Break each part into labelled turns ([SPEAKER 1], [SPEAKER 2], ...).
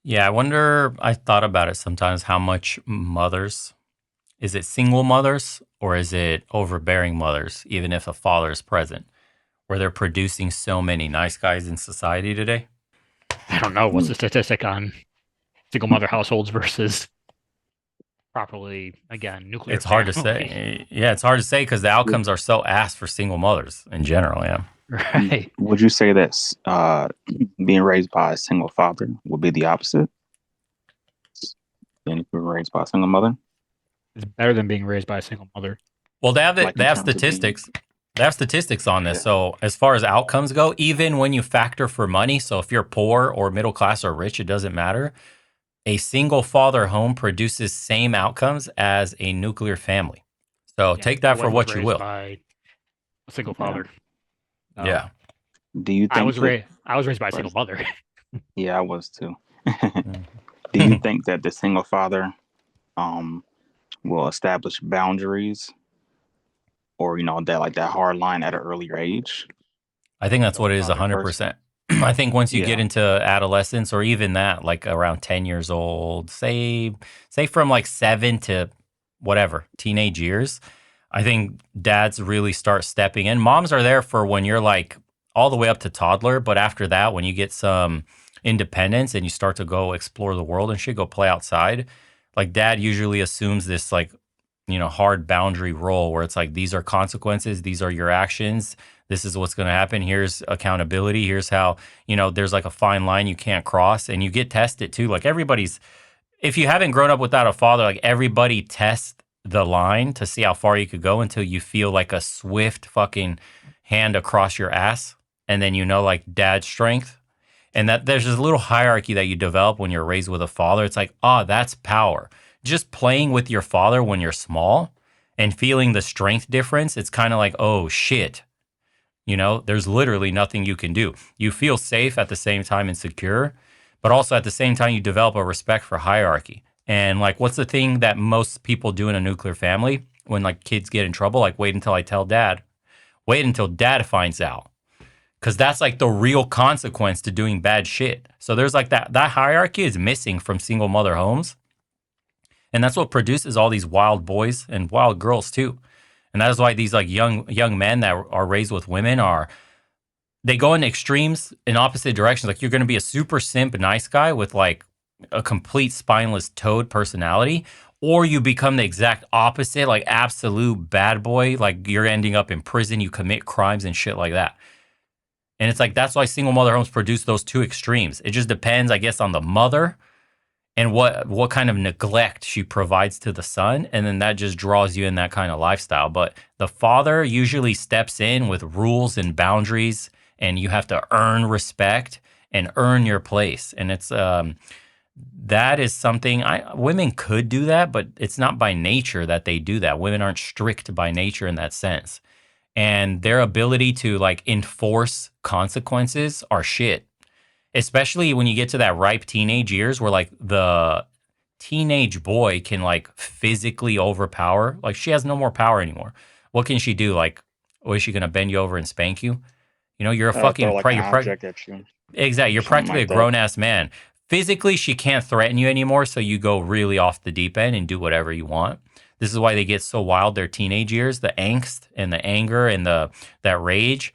[SPEAKER 1] Yeah, I wonder. I thought about it sometimes how much mothers is it single mothers or is it overbearing mothers, even if a father is present, where they're producing so many nice guys in society today?
[SPEAKER 2] I don't know what's
[SPEAKER 3] Mm.
[SPEAKER 2] the statistic on single mother households versus properly, again, nuclear
[SPEAKER 1] It's hard to
[SPEAKER 2] family.
[SPEAKER 1] say. Yeah, it's hard to say because the
[SPEAKER 3] Would,
[SPEAKER 1] outcomes are so ass for single mothers in general. Yeah.
[SPEAKER 2] Right.
[SPEAKER 3] would you say that being raised by a single father would be the opposite than if you were raised by a single mother?
[SPEAKER 2] It's better than being raised by a single mother.
[SPEAKER 1] Well, they have
[SPEAKER 3] Like
[SPEAKER 1] they
[SPEAKER 3] in
[SPEAKER 1] have
[SPEAKER 3] terms of being,
[SPEAKER 1] statistics. They have statistics on this.
[SPEAKER 3] yeah.
[SPEAKER 1] So as far as outcomes go, even when you factor for money, so if you're poor or middle class or rich, it doesn't matter. A single father home produces same outcomes as a nuclear family. So
[SPEAKER 2] Yeah,
[SPEAKER 1] take
[SPEAKER 2] my
[SPEAKER 1] that for
[SPEAKER 2] wife was
[SPEAKER 1] what you
[SPEAKER 2] raised
[SPEAKER 1] will.
[SPEAKER 2] by a single
[SPEAKER 3] Yeah.
[SPEAKER 2] father. So
[SPEAKER 1] Yeah.
[SPEAKER 3] Do you
[SPEAKER 2] I
[SPEAKER 3] think
[SPEAKER 2] was
[SPEAKER 3] that,
[SPEAKER 2] raised I was raised by a
[SPEAKER 3] right,
[SPEAKER 2] single mother.
[SPEAKER 3] yeah, I was too.
[SPEAKER 1] Mhm.
[SPEAKER 3] Do you think that the single father um will establish boundaries or that like that hard line at an earlier age
[SPEAKER 1] I think that's what it is
[SPEAKER 3] versus
[SPEAKER 1] 100%. I think once you get
[SPEAKER 3] yeah.
[SPEAKER 1] into adolescence or even that, like around 10 years old, say from like 7 to whatever, teenage years, I think dads really start stepping in. Moms are there for when you're like all the way up to toddler, but after that when you get some independence and you start to go explore the world and shit, go play outside, like dad usually assumes this like hard boundary role where it's like these are consequences, these are your actions, this is what's going to happen, here's accountability, here's how, there's like a fine line you can't cross and you get tested too. Like everybody's if you haven't grown up without a father, like everybody tests the line to see how far you could go until you feel like a swift fucking hand across your ass and then like dad strength and that there's this little hierarchy that you develop when you're raised with a father. It's like, oh, that's power. Just playing with your father when you're small and feeling the strength difference, it's kind of like, oh shit. There's literally nothing you can do. You feel safe at the same time and secure, but also at the same time, you develop a respect for hierarchy. And like, what's the thing that most people do in a nuclear family when like kids get in trouble? Like, wait until I tell dad, wait until dad finds out because that's like the real consequence to doing bad shit. So there's like that hierarchy is missing from single mother homes, and that's what produces all these wild boys and wild girls too. And that is why these like young men that are raised with women are they go in extremes in opposite directions. Like you're going to be a super simp nice guy with like a complete spineless toad personality, or you become the exact opposite, like absolute bad boy. Like you're ending up in prison, you commit crimes and shit like that. And it's like that's why single mother homes produce those two extremes. It just depends, I guess, on the mother and what kind of neglect she provides to the son, and then that just draws you in that kind of lifestyle. But the father usually steps in with rules and boundaries, and you have to earn respect and earn your place. And it's that is something women could do that, but it's not by nature that they do that. Women aren't strict by nature in that sense and their ability to like enforce consequences are shit. Especially when you get to that ripe teenage years where like the teenage boy can like physically overpower. Like she has no more power anymore. What can she do? Like, what is she gonna bend you over and spank you? You're a
[SPEAKER 3] Throw
[SPEAKER 1] fucking
[SPEAKER 3] like an
[SPEAKER 1] you're
[SPEAKER 3] object at you
[SPEAKER 1] exactly.
[SPEAKER 3] or
[SPEAKER 1] You're
[SPEAKER 3] something
[SPEAKER 1] practically a
[SPEAKER 3] like that.
[SPEAKER 1] grown ass man. Physically, she can't threaten you anymore, so you go really off the deep end and do whatever you want. This is why they get so wild their teenage years, the angst and the anger and the that rage.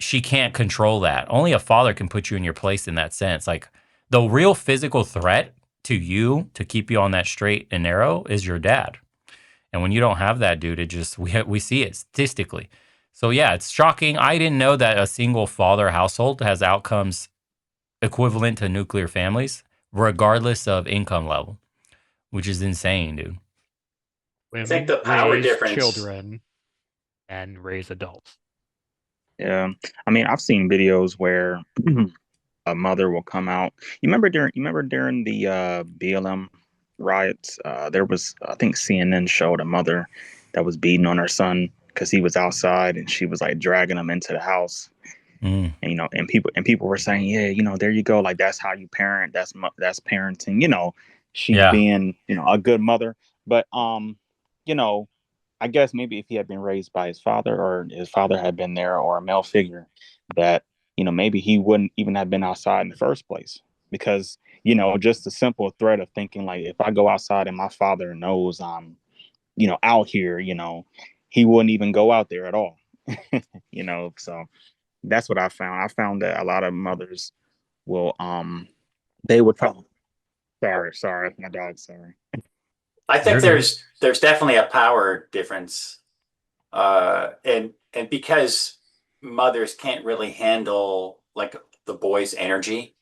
[SPEAKER 1] She can't control that. Only a father can put you in your place in that sense. Like the real physical threat to you to keep you on that straight and narrow is your dad. And when you don't have that, dude, it just we see it statistically. So yeah, it's shocking. I didn't know that a single father household has outcomes equivalent to nuclear families, regardless of income level, which is insane, dude.
[SPEAKER 4] I think
[SPEAKER 2] Women
[SPEAKER 4] the power
[SPEAKER 2] raise
[SPEAKER 4] difference.
[SPEAKER 2] children and raise adults.
[SPEAKER 3] Yeah, I mean, I've seen videos where a mother will come out. You remember during the BLM riots, there was I think CNN showed a mother that was beating on her son because he was outside and she was like dragging him into the house.
[SPEAKER 1] Mm,
[SPEAKER 3] And and people were saying, yeah, there you go, like that's how you parent. That's parenting. She's
[SPEAKER 1] yeah,
[SPEAKER 3] being a good mother. But you know, I guess maybe if he had been raised by his father or his father had been there or a male figure, that maybe he wouldn't even have been outside in the first place. because just the simple threat of thinking like if I go outside and my father knows I'm out here, he wouldn't even go out there at all. So that's what I found. I found that a lot of mothers will they would probably sorry, my dog, sorry.
[SPEAKER 4] I think
[SPEAKER 1] You're good.
[SPEAKER 4] there's definitely a power difference, and because mothers can't really handle like the boy's energy,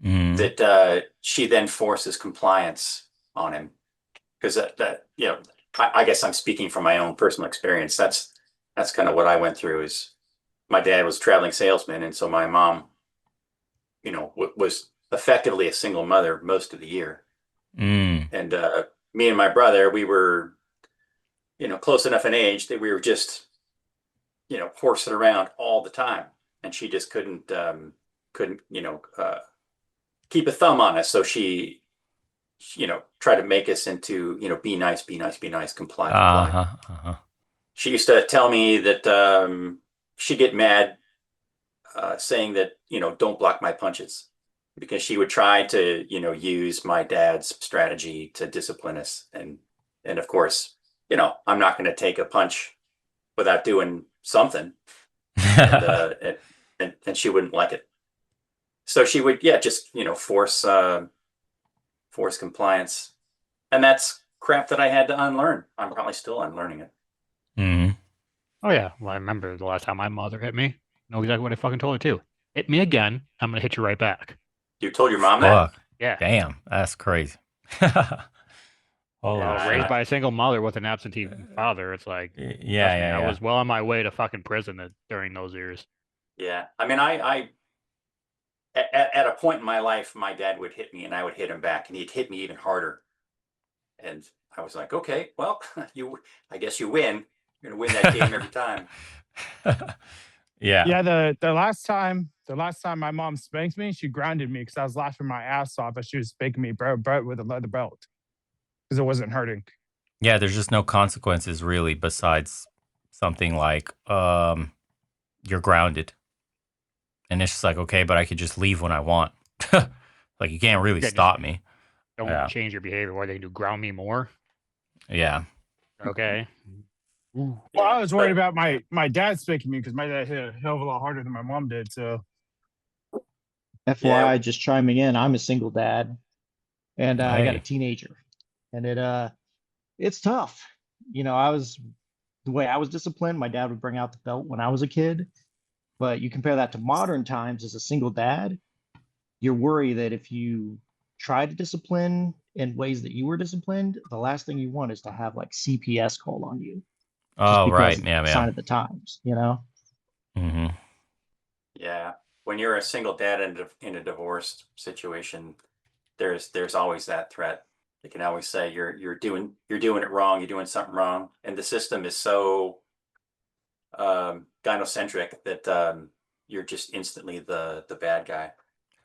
[SPEAKER 1] Mm.
[SPEAKER 4] that she then forces compliance on him because that I guess I'm speaking from my own personal experience. That's kind of what I went through. Is my dad was a traveling salesman, and so my mom, was effectively a single mother most of the year.
[SPEAKER 1] Mm.
[SPEAKER 4] And me and my brother, we were, close enough in age that we were just, horsing around all the time, and she just couldn't, keep a thumb on us. So she, tried to make us into, be nice, be nice, be nice, comply, comply.
[SPEAKER 1] Uh-huh. Uh-huh.
[SPEAKER 4] She used to tell me that she'd get mad saying that, don't block my punches because she would try to, use my dad's strategy to discipline us. And of course, I'm not going to take a punch without doing something. And, and she wouldn't like it. So she would, yeah, just, force compliance. And that's crap that I had to unlearn. I'm probably still unlearning it.
[SPEAKER 1] Mm.
[SPEAKER 2] Oh yeah. Well, I remember the last time my mother hit me. Know exactly what I fucking told her too. Hit me again, I'm gonna hit you right back.
[SPEAKER 4] You told your mom that?
[SPEAKER 1] Fuck.
[SPEAKER 2] Yeah.
[SPEAKER 1] Damn. That's crazy. Holy
[SPEAKER 2] Well,
[SPEAKER 4] Yeah,
[SPEAKER 2] raised
[SPEAKER 1] shit.
[SPEAKER 2] by a single mother with an absentee father, it's like,
[SPEAKER 1] Yeah,
[SPEAKER 2] trust me,
[SPEAKER 1] yeah,
[SPEAKER 2] I
[SPEAKER 1] yeah.
[SPEAKER 2] was well on my way to fucking prison during those years.
[SPEAKER 4] yeah. I mean, I at a point in my life, my dad would hit me and I would hit him back and he'd hit me even harder. And I was like, okay, well, I guess you win. You're going to win that game every time.
[SPEAKER 1] Yeah.
[SPEAKER 5] Yeah, the last time my mom spanked me, she grounded me because I was laughing my ass off as she was spanking me with a leather belt because it wasn't hurting.
[SPEAKER 1] Yeah, there's just no consequences really besides something like you're grounded. And it's just like, okay, but I could just leave when I want. Like you can't really
[SPEAKER 2] Yeah, just
[SPEAKER 1] stop me.
[SPEAKER 2] don't
[SPEAKER 1] Yeah.
[SPEAKER 2] change your behavior. What they can do, ground me more.
[SPEAKER 1] Yeah.
[SPEAKER 2] Okay. Ooh.
[SPEAKER 5] Well,
[SPEAKER 4] Yeah,
[SPEAKER 5] I was worried
[SPEAKER 4] but
[SPEAKER 5] about my dad spanking me because my dad hit a hell of a lot harder than my mom did. So
[SPEAKER 4] yeah,
[SPEAKER 6] FYI, just chiming in, I'm a single dad and I got a
[SPEAKER 1] Hey.
[SPEAKER 6] teenager and it's tough. The way I was disciplined, my dad would bring out the belt when I was a kid, but you compare that to modern times as a single dad, you're worried that if you try to discipline in ways that you were disciplined, the last thing you want is to have like CPS call on you just
[SPEAKER 1] Oh,
[SPEAKER 6] because
[SPEAKER 1] right.
[SPEAKER 6] it's
[SPEAKER 1] Yeah,
[SPEAKER 6] a
[SPEAKER 1] yeah.
[SPEAKER 6] sign of the times, you know?
[SPEAKER 1] Hmm.
[SPEAKER 4] yeah. When you're a single dad in a divorced situation, there's always that threat. They can always say you're doing it wrong, you're doing something wrong, and the system is so gynocentric that you're just instantly the bad guy.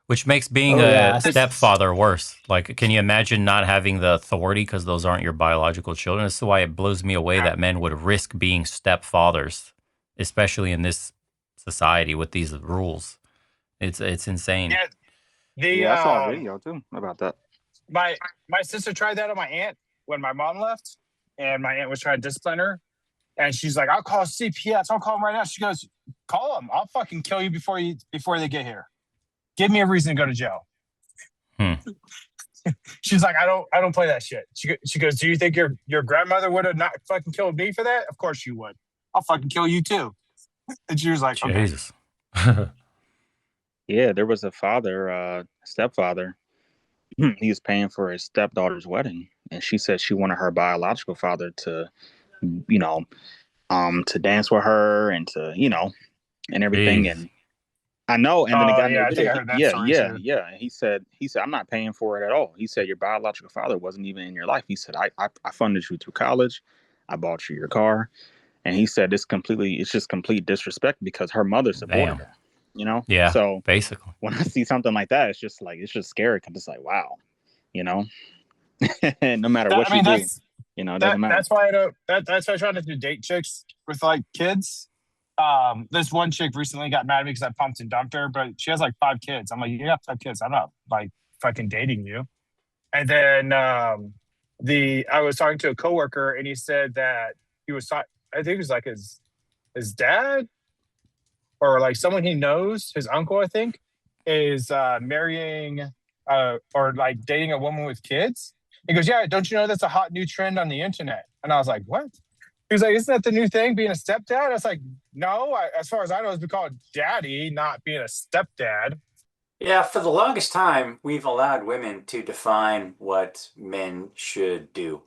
[SPEAKER 1] Which makes being
[SPEAKER 6] Oh yeah,
[SPEAKER 1] a
[SPEAKER 6] I think
[SPEAKER 1] stepfather worse. Like, can you imagine not having the authority because those aren't your biological children? This is why it blows me away that men would risk being stepfathers, especially in this society with these rules. It's insane.
[SPEAKER 5] yeah, the
[SPEAKER 3] Yeah, I saw a video too about that.
[SPEAKER 5] my my sister tried that on my aunt when my mom left, and my aunt was trying to discipline her, and she's like, "I'll call CPS. I'll call them right now." She goes, "Call them. I'll fucking kill you before they get here. Give me a reason to go to jail."
[SPEAKER 1] Hmm.
[SPEAKER 5] She's like, I don't play that shit. She goes, "Do you think your grandmother would have not fucking killed me for that? Of course you would. I'll fucking kill you too." And she was like, "Okay."
[SPEAKER 1] Jesus.
[SPEAKER 3] Yeah, there was a stepfather. He was paying for his stepdaughter's wedding, and she said she wanted her biological father to, you know, to dance with her and to, and everything.
[SPEAKER 1] Jeez.
[SPEAKER 3] And I know. And then the
[SPEAKER 5] Oh
[SPEAKER 3] guy made
[SPEAKER 5] yeah,
[SPEAKER 3] a
[SPEAKER 5] I think
[SPEAKER 3] video.
[SPEAKER 5] I heard that
[SPEAKER 3] Yeah,
[SPEAKER 5] story
[SPEAKER 3] yeah,
[SPEAKER 5] too.
[SPEAKER 3] yeah. And he said, I'm not paying for it at all. He said, your biological father wasn't even in your life. He said, I funded you through college. I bought you your car. And he said, it's just complete disrespect because her mother supported
[SPEAKER 1] Damn.
[SPEAKER 3] her,
[SPEAKER 1] Yeah,
[SPEAKER 3] So
[SPEAKER 1] basically.
[SPEAKER 3] when I see something like that, it's just scary because it's like, wow, you know, and no matter what
[SPEAKER 5] I
[SPEAKER 3] you
[SPEAKER 5] mean,
[SPEAKER 3] do, it doesn't matter.
[SPEAKER 5] that's why I don't. That's why I try not to date chicks with like kids This one chick recently got mad at me because I pumped and dumped her, but she has like 5 kids. I'm like, you got 5 kids. I'm not like fucking dating you. And then I was talking to a coworker and he said that I think it was like his dad or like someone he knows, his uncle, I think, is marrying or like dating a woman with kids. He goes, yeah, don't you know that's a hot new trend on the internet? And I was like, what? He was like, isn't that the new thing, being a stepdad? I was like, no, as far as I know, it's called daddy, not being a stepdad.
[SPEAKER 4] Yeah, for the longest time, we've allowed women to define what men should do.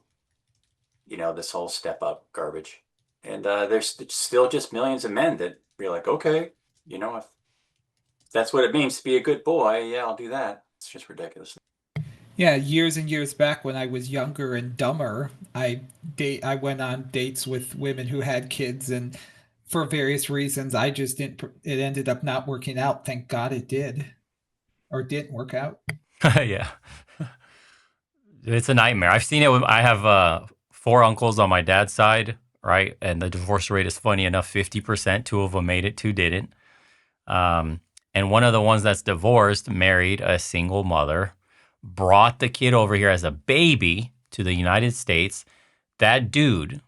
[SPEAKER 4] You know, this whole step up garbage. And there's still just millions of men that be like, okay, you know, if that's what it means to be a good boy, yeah, I'll do that. It's just ridiculous.
[SPEAKER 7] Yeah, years and years back when I was younger and dumber, I went on dates with women who had kids, and for various reasons I just didn't it ended up not working out. Thank God it did. Or didn't work out.
[SPEAKER 1] Yeah. It's a nightmare. I've seen it. I have 4 uncles on my dad's side, right? And the divorce rate is funny enough 50%. 2 of them made it, 2 didn't. And one of the ones that's divorced married a single mother, brought the kid over here as a baby to the United States. That dude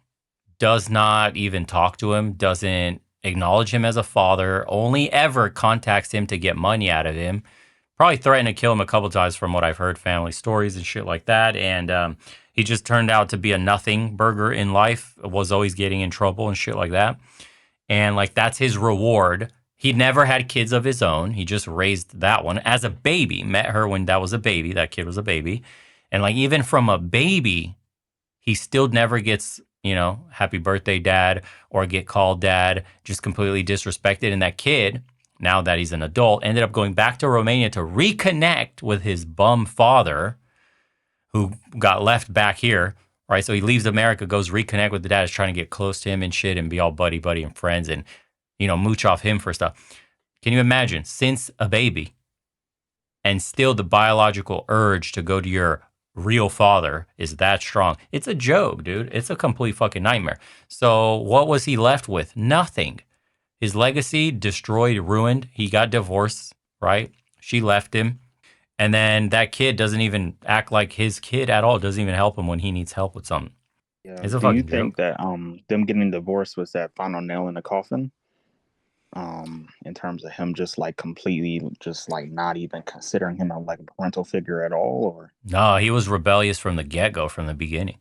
[SPEAKER 1] does not even talk to him, doesn't acknowledge him as a father, only ever contacts him to get money out of him. Probably threatened to kill him a couple times from what I've heard, family stories and shit like that. And he just turned out to be a nothing burger in life, was always getting in trouble and shit like that. And like, that's his reward. He never had kids of his own. He just raised that one as a baby, met her when that was a baby. That kid was a baby. And like, even from a baby, he still never gets, you know, happy birthday, dad, or get called dad, just completely disrespected. And that kid, now that he's an adult, ended up going back to Romania to reconnect with his bum father who got left back here, right? So he leaves America, goes reconnect with the dad, is trying to get close to him and shit and be all buddy and friends and, you know, mooch off him for stuff. Can you imagine, since a baby, and still the biological urge to go to your real father is that strong? It's a joke, dude. It's a complete fucking nightmare. So what was he left with? Nothing. His legacy destroyed, ruined. He got divorced, right? She left him. And then that kid doesn't even act like his kid at all. Doesn't even help him when he needs help with something.
[SPEAKER 3] Yeah.
[SPEAKER 1] It's a
[SPEAKER 3] Do you
[SPEAKER 1] fucking
[SPEAKER 3] think
[SPEAKER 1] joke.
[SPEAKER 3] that them getting divorced was that final nail in the coffin? In terms of him just like completely just like not even considering him like a parental figure at all, or
[SPEAKER 1] No, he was rebellious from the get-go, from the beginning.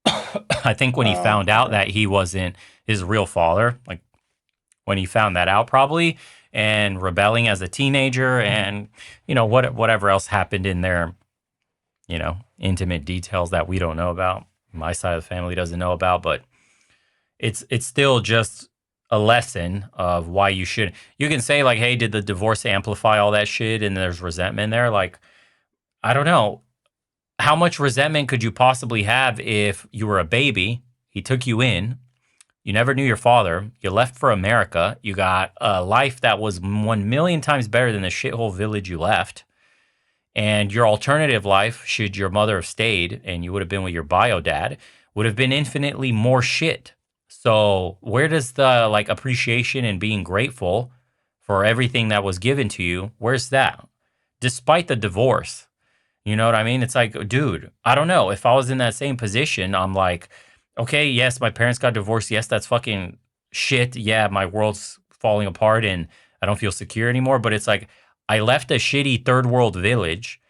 [SPEAKER 1] I think when he found out
[SPEAKER 3] okay.
[SPEAKER 1] that he wasn't his real father, like when he found that out probably, and rebelling as a teenager and, you know, whatever else happened in there, you know, intimate details that we don't know about, my side of the family doesn't know about, but it's still just a lesson of why you should. You can say like, hey, did the divorce amplify all that shit and there's resentment there? Like, I don't know. How much resentment could you possibly have if you were a baby, he took you in, you never knew your father, you left for America, you got a life that was 1 million times better than the shithole village you left, and your alternative life, should your mother have stayed and you would have been with your bio dad, would have been infinitely more shit. So where does the like appreciation and being grateful for everything that was given to you, where's that? Despite the divorce, you know what I mean? It's like, dude, I don't know. If I was in that same position, I'm like, okay, yes, my parents got divorced. Yes, that's fucking shit. Yeah, my world's falling apart and I don't feel secure anymore. But it's like, I left a shitty third world village.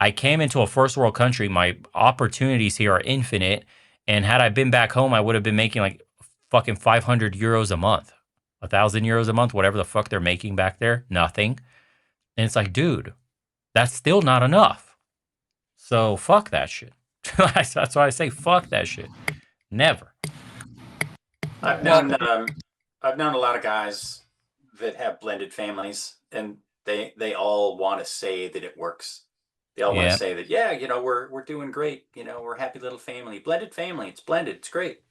[SPEAKER 1] I came into a first world country. My opportunities here are infinite. And had I been back home, I would have been making like fucking 500 euros a month, 1,000 euros a month, whatever the fuck they're making back there. Nothing. And it's like, dude, that's still not enough. So fuck that shit. That's why I say fuck that shit. Never.
[SPEAKER 4] I've
[SPEAKER 7] Well,
[SPEAKER 4] known a lot of guys that have blended families, and they all want to say that it works. They all want to
[SPEAKER 1] Yeah.
[SPEAKER 4] say that, yeah, you know, we're doing great. You know, we're a happy little family, blended family. It's blended. It's great,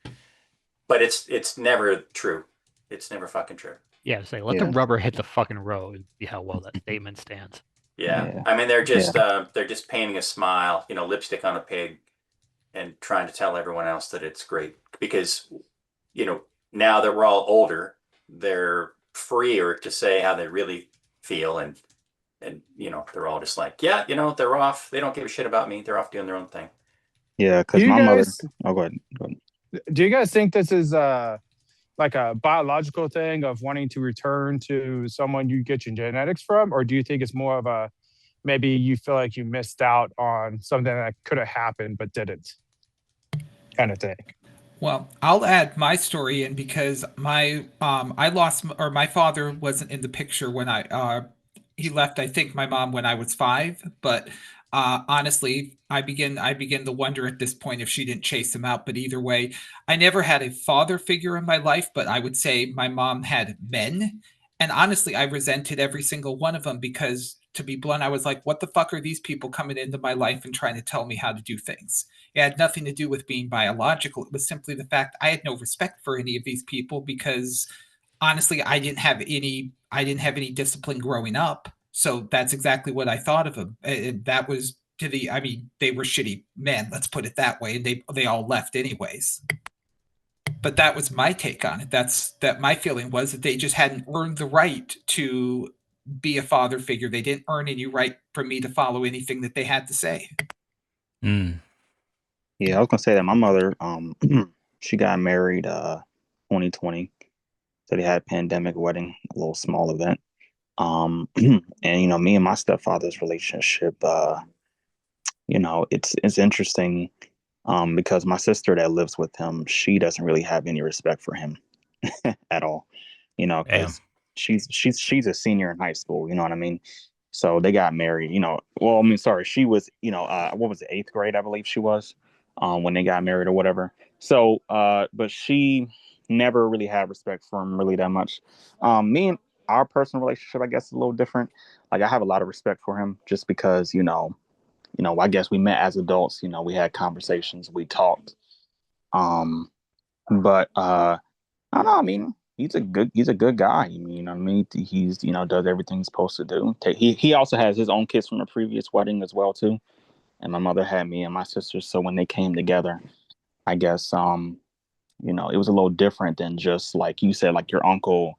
[SPEAKER 4] but it's never true. It's never fucking true.
[SPEAKER 2] Yeah, say let the
[SPEAKER 3] Yeah.
[SPEAKER 2] rubber hit the fucking road and see how well that statement stands.
[SPEAKER 4] Yeah,
[SPEAKER 3] Yeah.
[SPEAKER 4] I mean, they're just painting a smile, you know, lipstick on a pig, and trying to tell everyone else that it's great because, you know, now that we're all older, they're freer to say how they really feel, and they're all just like, yeah, they're off. They don't give a shit about me. They're off doing their own thing.
[SPEAKER 3] Yeah,
[SPEAKER 5] Do
[SPEAKER 3] because
[SPEAKER 5] you
[SPEAKER 3] my mother.
[SPEAKER 5] guys
[SPEAKER 3] Oh, go ahead. Go ahead.
[SPEAKER 5] do you guys think this is like a biological thing of wanting to return to someone you get your genetics from, or do you think it's more of a maybe you feel like you missed out on something that could have happened but didn't kind of thing?
[SPEAKER 7] Well, I'll add my story in because I lost or my father wasn't in the picture when he left, I think, my mom when I was 5, but honestly, I begin to wonder at this point if she didn't chase him out. But either way, I never had a father figure in my life, but I would say my mom had men. And honestly, I resented every single one of them because, to be blunt, I was like, what the fuck are these people coming into my life and trying to tell me how to do things? It had nothing to do with being biological. It was simply the fact I had no respect for any of these people because honestly, I didn't have any discipline growing up. So that's exactly what I thought of them. And that was I mean, they were shitty men, let's put it that way. And they all left anyways. But that was my take on it. That my feeling was that they just hadn't earned the right to be a father figure. They didn't earn any right for me to follow anything that they had to say.
[SPEAKER 1] Mm.
[SPEAKER 3] Yeah, I was gonna say that my mother, she got married 2020. So they had a pandemic wedding, a little small event. And me and my stepfather's relationship, it's interesting, because my sister that lives with him, she doesn't really have any respect for him at all,
[SPEAKER 1] Damn.
[SPEAKER 3] because she's a senior in high school, you know what I mean? So they got married, well, I mean, sorry, she was, what was it, 8th grade, I believe she was, when they got married or whatever. So, but she never really had respect for him really that much. Me and our personal relationship, I guess, is a little different. Like I have a lot of respect for him just because, I guess we met as adults, we had conversations, we talked. But I don't know. I mean, he's a good guy. You know what I mean? He's does everything he's supposed to do. He also has his own kids from a previous wedding as well too. And my mother had me and my sister. So when they came together, I guess it was a little different than just like you said, like your uncle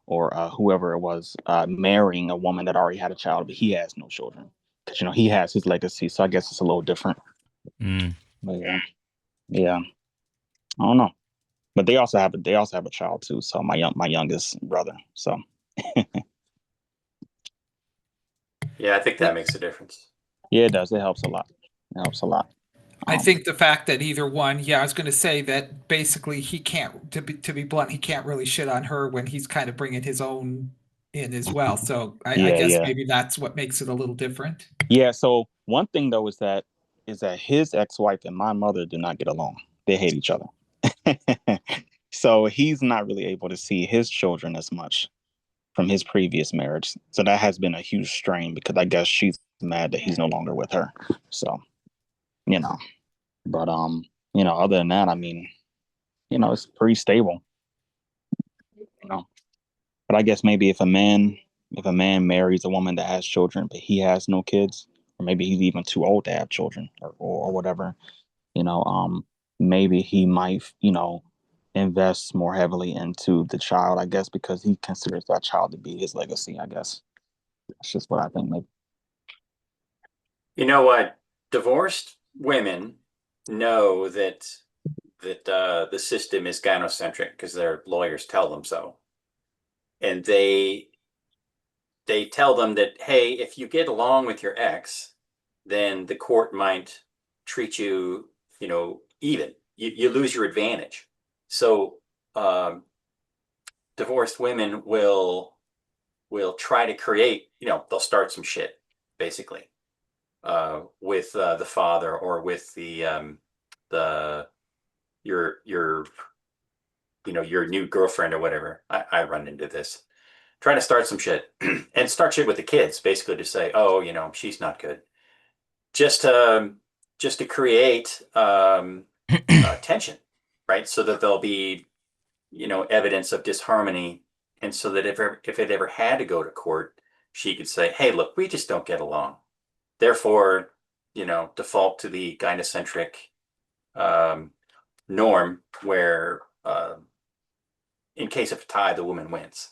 [SPEAKER 3] or whoever it was marrying a woman that already had a child, but he has no children because he has his legacy. So I guess it's a little different.
[SPEAKER 1] Mm.
[SPEAKER 3] But yeah, I don't know. But they also have a child too. So my youngest brother. So
[SPEAKER 4] Yeah, I think that makes a difference.
[SPEAKER 3] yeah, it does. It helps a lot. It helps a lot.
[SPEAKER 7] I think the fact that either one, yeah, I was going to say that basically he can't, to be blunt, he can't really shit on her when he's kind of bringing his own in as well. So I
[SPEAKER 3] Yeah,
[SPEAKER 7] guess
[SPEAKER 3] yeah,
[SPEAKER 7] maybe that's what makes it a little different.
[SPEAKER 3] yeah. So one thing though is that his ex-wife and my mother do not get along. They hate each other. So he's not really able to see his children as much from his previous marriage. So that has been a huge strain because I guess she's mad that he's no longer with her. So, you know, but other than that, I mean, it's pretty stable, you know. But I guess maybe if a man marries a woman that has children but he has no kids, or maybe he's even too old to have children or whatever, you know, maybe he might, invest more heavily into the child, I guess, because he considers that child to be his legacy, I guess. That's just what I think, maybe.
[SPEAKER 4] You know what? Divorced women know that the system is gynocentric because their lawyers tell them so, and they tell them that, hey, if you get along with your ex, then the court might treat you, even. You lose your advantage. So divorced women will try to create, they'll start some shit basically with the father or with the your your new girlfriend or whatever. I run into this. Trying to start some shit and start shit with the kids, basically to say, oh, she's not good. Just to create tension, right? So that there'll be, evidence of disharmony. And so that if it ever had to go to court, she could say, hey, look, we just don't get along. Therefore, default to the gynocentric norm where in case of a tie, the woman wins.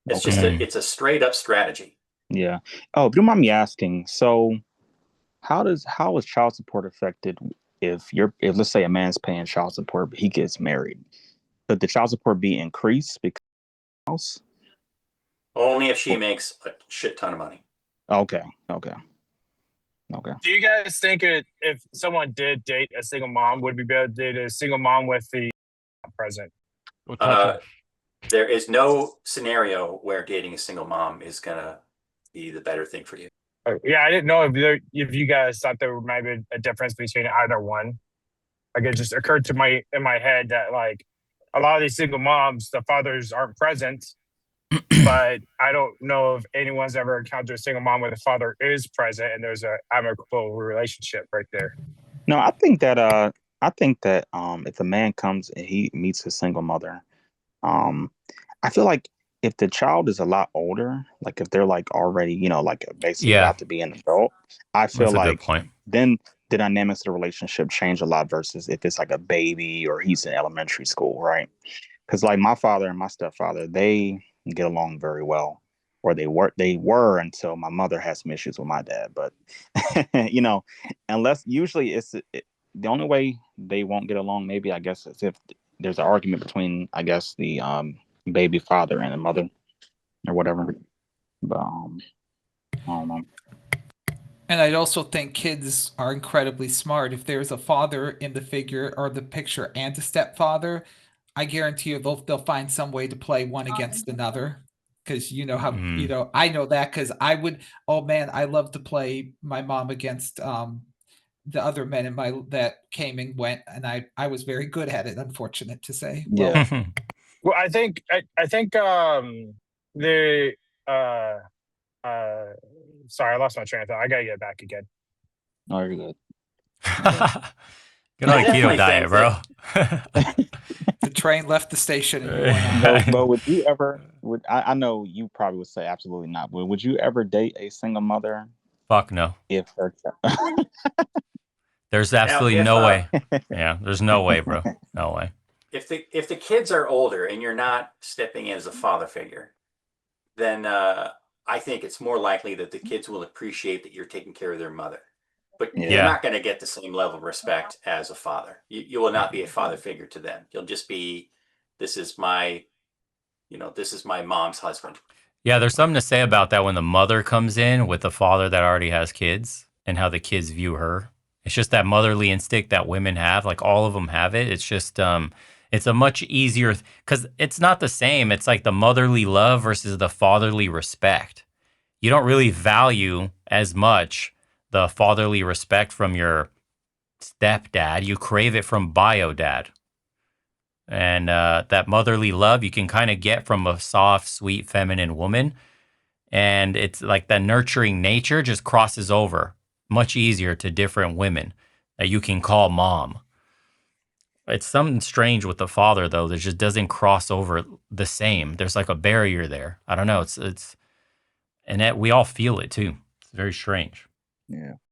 [SPEAKER 4] It's
[SPEAKER 3] Okay.
[SPEAKER 4] just it's a straight up strategy.
[SPEAKER 3] Yeah. Oh, if you don't mind me asking, so how is child support affected if let's say a man's paying child support but he gets married? Could the child support be increased because
[SPEAKER 4] Only if she makes a shit ton of money.
[SPEAKER 3] okay.
[SPEAKER 5] Do you guys think if someone did date a single mom, would we be able to date a single mom with the present?
[SPEAKER 2] We'll touch it.
[SPEAKER 4] There is no scenario where dating a single mom is gonna be the better thing for you.
[SPEAKER 5] Yeah, I didn't know if you guys thought there might be a difference between either one. Like it just occurred to in my head that like a lot of these single moms, the fathers aren't present, but I don't know if anyone's ever encountered a single mom where the father is present and there's a amicable relationship right there.
[SPEAKER 3] No, I think that if a man comes and he meets a single mother, I feel like if the child is a lot older, like if they're like already, like basically
[SPEAKER 1] Yeah.
[SPEAKER 3] about to be an adult, I feel
[SPEAKER 1] That's a good
[SPEAKER 3] like
[SPEAKER 1] point.
[SPEAKER 3] then the dynamics of the relationship change a lot versus if it's like a baby or he's in elementary school, right? Because like my father and my stepfather, they get along very well, or they were until my mother had some issues with my dad. But unless usually the only way they won't get along, maybe I guess, is if there's an argument between I guess the baby father and the mother or whatever. But I don't know.
[SPEAKER 7] And I'd also think kids are incredibly smart. If there's a father in the figure or the picture and a stepfather, I guarantee you they'll find some way to play one against another. Because you know how I know that because I would. Oh man, I love to play my mom against the other men in my that came and went, and I was very good at it. Unfortunate to say. Well,
[SPEAKER 3] Yeah.
[SPEAKER 5] Well, I think the sorry, I lost my train of thought. I gotta get back again.
[SPEAKER 3] No, you're good.
[SPEAKER 1] Get on a
[SPEAKER 4] I definitely
[SPEAKER 1] keto diet,
[SPEAKER 4] think
[SPEAKER 1] bro.
[SPEAKER 7] the train left the station. And you went on.
[SPEAKER 3] But would you ever? I know you probably would say absolutely not. But would you ever date a single mother
[SPEAKER 1] Fuck no.
[SPEAKER 3] if her
[SPEAKER 1] There's absolutely
[SPEAKER 4] if,
[SPEAKER 1] no way. Yeah, there's no way, bro. No way.
[SPEAKER 4] if the kids are older and you're not stepping in as a father figure, then I think it's more likely that the kids will appreciate that you're taking care of their mother. But
[SPEAKER 3] Yeah.
[SPEAKER 4] you're not going to get the same level of respect as a father. You will not be a father figure to them. You'll just be, this is my mom's husband.
[SPEAKER 1] Yeah, there's something to say about that when the mother comes in with the father that already has kids and how the kids view her. It's just that motherly instinct that women have. Like all of them have it. It's just, it's a much easier, because it's not the same. It's like the motherly love versus the fatherly respect. You don't really value as much the fatherly respect from your stepdad. You crave it from bio dad. And that motherly love you can kind of get from a soft, sweet, feminine woman. And it's like the nurturing nature just crosses over much easier to different women that you can call mom. It's something strange with the father, though, that just doesn't cross over the same. There's like a barrier there. I don't know. And we all feel it too. It's very strange.
[SPEAKER 3] Yeah.